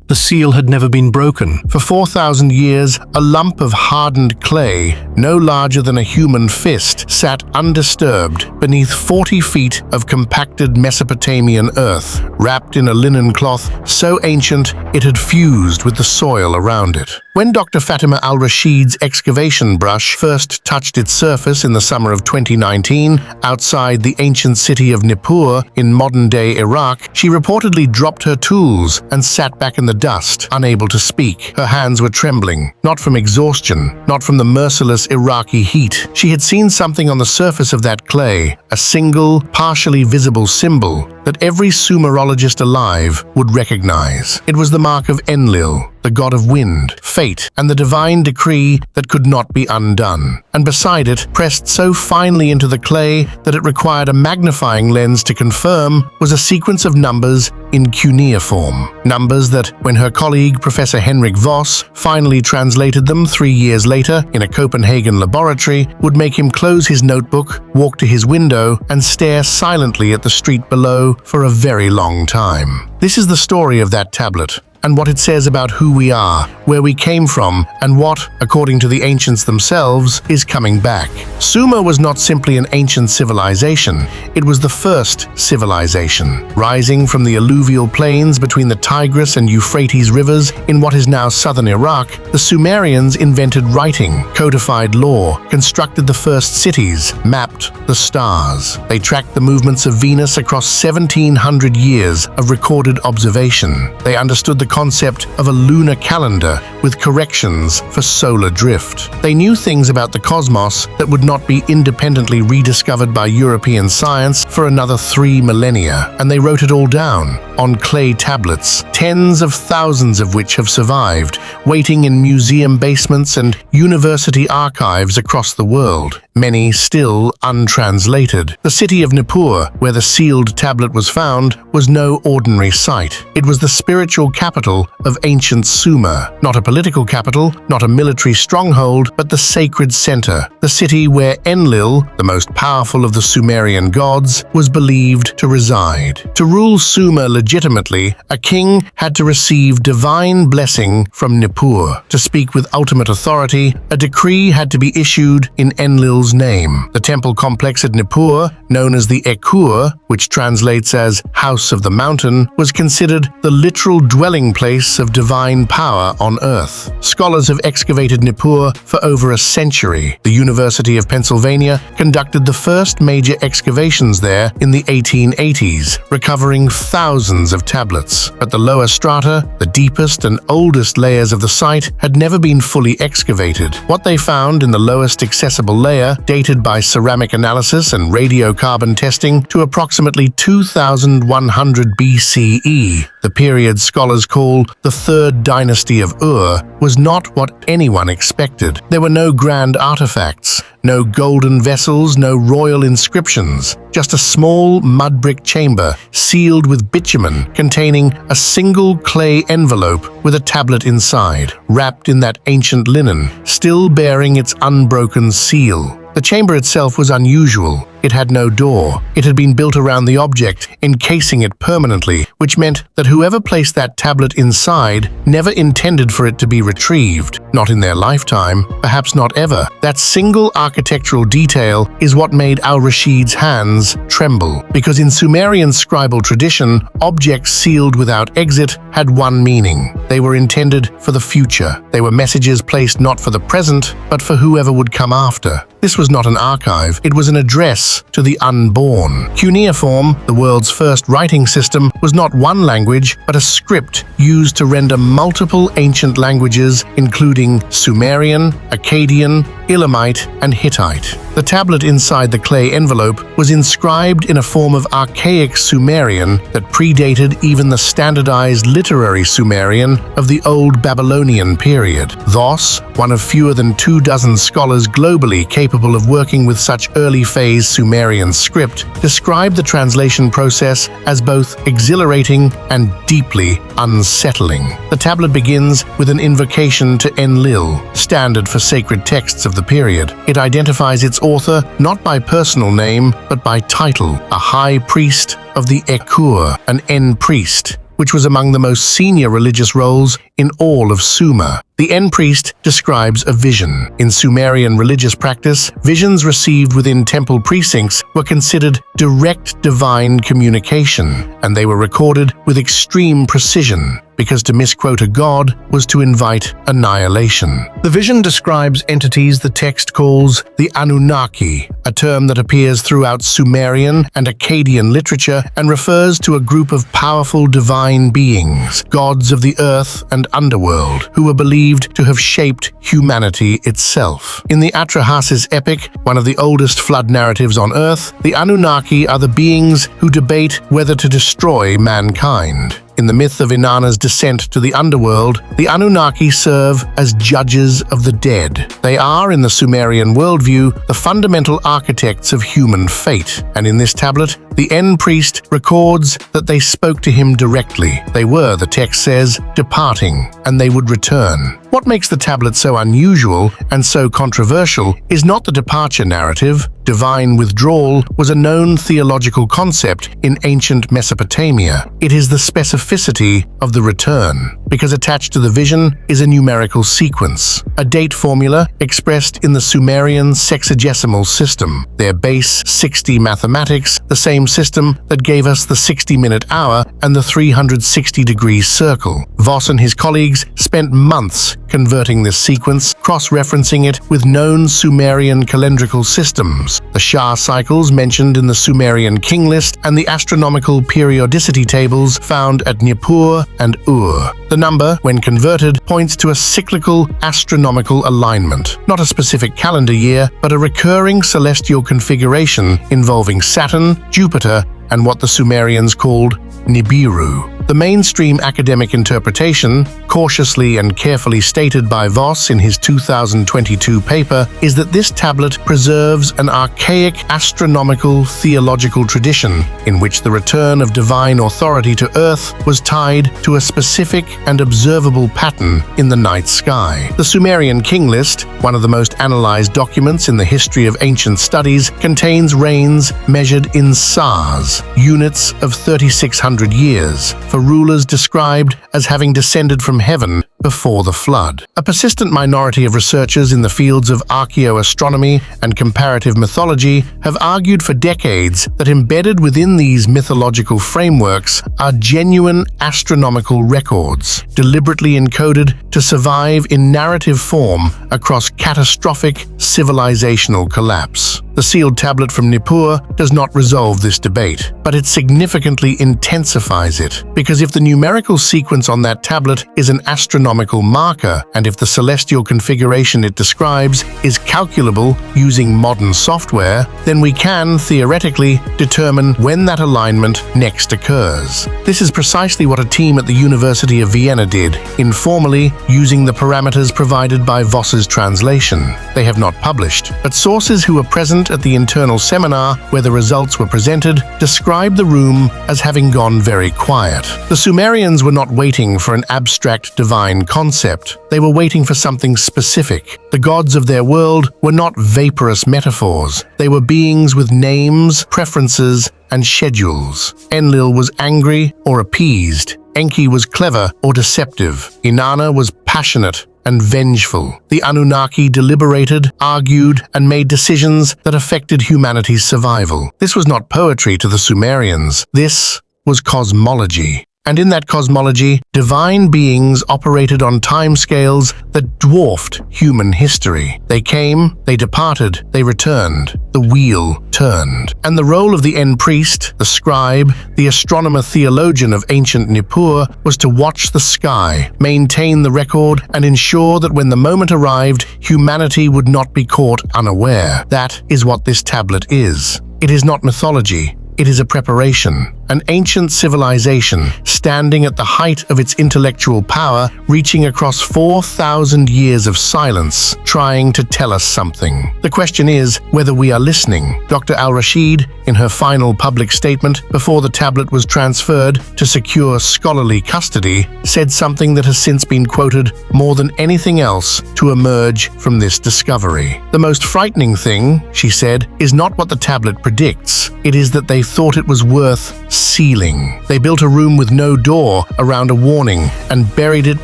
The seal had never been broken. For 4,000 years, a lump of hardened clay, no larger than a human fist, sat undisturbed beneath 40 feet of compacted Mesopotamian earth, wrapped in a linen cloth so ancient it had fused with the soil around it. When Dr. Fatima al-Rashid's excavation brush first touched its surface in the summer of 2019 outside the ancient city of Nippur in modern-day Iraq, she reportedly dropped her tools and sat back in the dust, unable to speak. Her hands were trembling, not from exhaustion, not from the merciless Iraqi heat. She had seen something on the surface of that clay, a single, partially visible symbol that every Sumerologist alive would recognize. It was the mark of Enlil, the god of wind, fate, and the divine decree that could not be undone. And beside it, pressed so finely into the clay that it required a magnifying lens to confirm, was a sequence of numbers in cuneiform. Numbers that, when her colleague Professor Henrik Voss finally translated them 3 years later in a Copenhagen laboratory, would make him close his notebook, walk to his window, and stare silently at the street below for a very long time. This is the story of that tablet, and what it says about who we are, where we came from, and what, according to the ancients themselves, is coming back. Sumer was not simply an ancient civilization, it was the first civilization. Rising from the alluvial plains between the Tigris and Euphrates rivers in what is now southern Iraq, the Sumerians invented writing, codified law, constructed the first cities, mapped the stars. They tracked the movements of Venus across 1,700 years of recorded observation. They understood the concept of a lunar calendar with corrections for solar drift. They knew things about the cosmos that would not be independently rediscovered by European science for another 3 millennia, and they wrote it all down on clay tablets, tens of thousands of which have survived, waiting in museum basements and university archives across the world, many still untranslated. The city of Nippur, where the sealed tablet was found, was no ordinary sight. It was the spiritual capital of ancient Sumer, not a political capital, not a military stronghold, but the sacred center, the city where Enlil, the most powerful of the Sumerian gods, was believed to reside. To rule Sumer legitimately, a king had to receive divine blessing from Nippur. To speak with ultimate authority, a decree had to be issued in Enlil's name. The temple complex at Nippur, known as the Ekur, which translates as House of the Mountain, was considered the literal dwelling place of divine power on earth. Scholars have excavated Nippur for over a century. The University of Pennsylvania conducted the first major excavations there in the 1880s, recovering thousands of tablets. But the lower strata, the deepest and oldest layers of the site, had never been fully excavated. What they found in the lowest accessible layer, dated by ceramic analysis and radiocarbon testing to approximately 2100 BCE, the period scholars call the Third Dynasty of Ur, was not what anyone expected. There were no grand artifacts, no golden vessels, no royal inscriptions, just a small mud brick chamber sealed with bitumen containing a single clay envelope with a tablet inside, wrapped in that ancient linen, still bearing its unbroken seal. The chamber itself was unusual. It had no door. It had been built around the object, encasing it permanently, which meant that whoever placed that tablet inside never intended for it to be retrieved. Not in their lifetime, perhaps not ever. That single architectural detail is what made al-Rashid's hands tremble, because in Sumerian scribal tradition, objects sealed without exit had one meaning. They were intended for the future. They were messages placed not for the present, but for whoever would come after. This was not an archive, it was an address to the unborn. Cuneiform, the world's first writing system, was not one language, but a script used to render multiple ancient languages, including Sumerian, Akkadian, Elamite, and Hittite. The tablet inside the clay envelope was inscribed in a form of archaic Sumerian that predated even the standardized literary Sumerian of the Old Babylonian period. Voss, one of fewer than 24 scholars globally capable of working with such early-phase Sumerian script, described the translation process as both exhilarating and deeply unsettling. The tablet begins with an invocation to Enlil, standard for sacred texts of the period. It identifies its author not by personal name, but by title, a high priest of the Ekur, an En priest, which was among the most senior religious roles in all of Sumer. The end priest describes a vision. In Sumerian religious practice, visions received within temple precincts were considered direct divine communication, and they were recorded with extreme precision, because to misquote a god was to invite annihilation. The vision describes entities the text calls the Anunnaki, a term that appears throughout Sumerian and Akkadian literature and refers to a group of powerful divine beings, gods of the earth and underworld, who were believed to have shaped humanity itself. In the Atrahasis epic, one of the oldest flood narratives on Earth, the Anunnaki are the beings who debate whether to destroy mankind. In the myth of Inanna's descent to the underworld, the Anunnaki serve as judges of the dead. They are, in the Sumerian worldview, the fundamental architects of human fate, and in this tablet, the end priest records that they spoke to him directly. They were, the text says, departing, and they would return. What makes the tablet so unusual and so controversial is not the departure narrative. Divine withdrawal was a known theological concept in ancient Mesopotamia. It is the specificity of the return, because attached to the vision is a numerical sequence, a date formula expressed in the Sumerian sexagesimal system, their base 60 mathematics, the same system that gave us the 60-minute hour and the 360-degree circle. Voss and his colleagues spent months converting this sequence, cross-referencing it with known Sumerian calendrical systems, the Shah cycles mentioned in the Sumerian king list and the astronomical periodicity tables found at Nippur and Ur. The number, when converted, points to a cyclical astronomical alignment, not a specific calendar year, but a recurring celestial configuration involving Saturn, Jupiter, and what the Sumerians called Nibiru. The mainstream academic interpretation, cautiously and carefully stated by Voss in his 2022 paper, is that this tablet preserves an archaic astronomical theological tradition in which the return of divine authority to Earth was tied to a specific and observable pattern in the night sky. The Sumerian king list, one of the most analyzed documents in the history of ancient studies, contains reigns measured in sars, units of 3,600 years, for rulers described as having descended from heaven before the flood. A persistent minority of researchers in the fields of archaeoastronomy and comparative mythology have argued for decades that embedded within these mythological frameworks are genuine astronomical records, deliberately encoded to survive in narrative form across catastrophic civilizational collapse. The sealed tablet from Nippur does not resolve this debate, but it significantly intensifies it, because if the numerical sequence on that tablet is an astronomical marker, and if the celestial configuration it describes is calculable using modern software, then we can, theoretically, determine when that alignment next occurs. This is precisely what a team at the University of Vienna did, informally using the parameters provided by Voss's translation. They have not published, but sources who were present at the internal seminar where the results were presented described the room as having gone very quiet. The Sumerians were not waiting for an abstract divine concept. They were waiting for something specific. The gods of their world were not vaporous metaphors. They were beings with names, preferences, and schedules. Enlil was angry or appeased. Enki was clever or deceptive. Inanna was passionate and vengeful. The Anunnaki deliberated, argued, and made decisions that affected humanity's survival. This was not poetry to the Sumerians. This was cosmology. And in that cosmology, divine beings operated on timescales that dwarfed human history. They came, they departed, they returned. The wheel turned. And the role of the end priest, the scribe, the astronomer-theologian of ancient Nippur, was to watch the sky, maintain the record, and ensure that when the moment arrived, humanity would not be caught unaware. That is what this tablet is. It is not mythology. It is a preparation, an ancient civilization standing at the height of its intellectual power, reaching across 4,000 years of silence, trying to tell us something. The question is whether we are listening. Dr. Al-Rashid, in her final public statement before the tablet was transferred to secure scholarly custody, said something that has since been quoted more than anything else to emerge from this discovery. The most frightening thing, she said, is not what the tablet predicts. It is that they thought it was worth sealing. They built a room with no door around a warning and buried it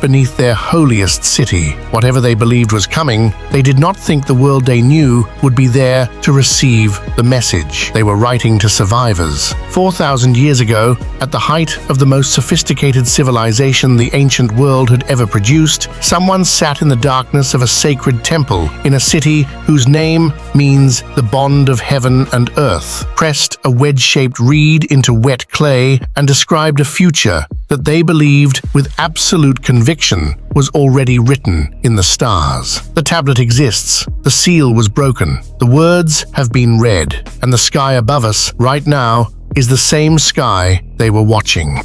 beneath their holiest city. Whatever they believed was coming, they did not think the world they knew would be there to receive the message. They were writing to survivors. 4,000 years ago, at the height of the most sophisticated civilization the ancient world had ever produced, someone sat in the darkness of a sacred temple in a city whose name means the bond of heaven and earth, pressed a wedge-shaped reed into wet clay, and described a future that they believed with absolute conviction was already written in the stars. The tablet exists. The seal was broken. The words have been read, and the sky above us right now is the same sky they were watching.